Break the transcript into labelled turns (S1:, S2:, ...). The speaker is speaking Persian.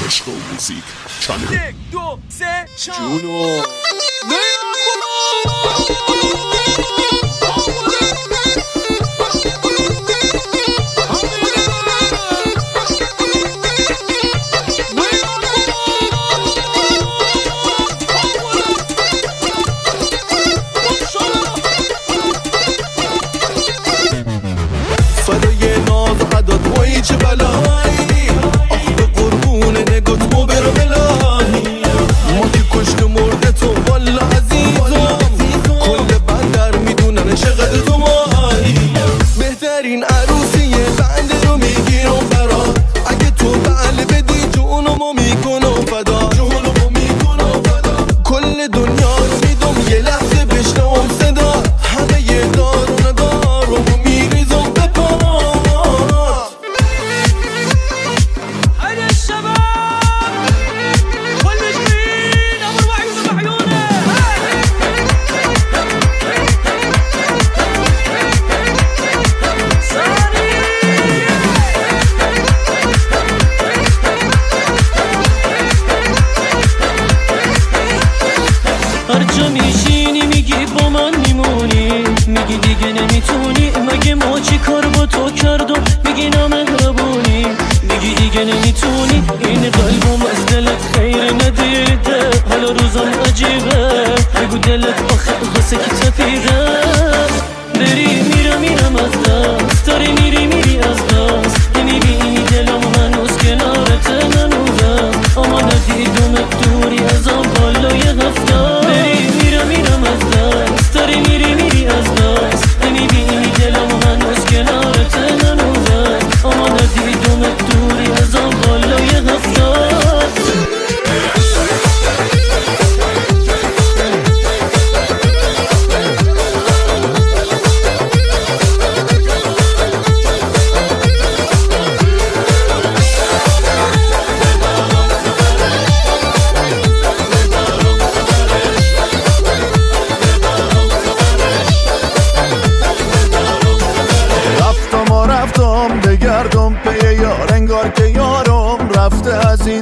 S1: عشق و موزیک چانل
S2: 1 2 3 4
S3: جونو
S4: فدای ناز و عداد وای چه بلایی آخ به قربون نگات تو برو بلایی ما که کشت مرده تو والا عزیزم کل بندر میدونن چقدر تو ماهی بهترین عروسیه بنده رو میگیرم برات اگه تو بله بدی جونمو میکنم فدا کل دنیا رو میدم یه لحظه بشنوم صدا همه یه دارو ندارم و میریزم به پات
S2: هيا الشباب كل جميل ابو الوعي بعيونه
S5: هر جا میشینی میگی با من میمونی میگی دیگه نمیتونی مگه ما چی کار با تو کردم میگی نامهربونی میگی دیگه نمیتونی این قلبم از دلت خیر ندیده حالا روزم عجیبه بگو دلت آخه غصه کی تپیده بری میرم از دست داری میری از دست نمیبینی دلم هنوز کنارت هنوزم اما ندیدم دوری ازم بالای هفته بری میرم از دست داری میری از دست نمیبینی دلم هنوز کنارت هنوزم اما ندیدم دوری ازم بالای هفته
S4: رفتم بگردم پی یار انگار که یارم رفته از این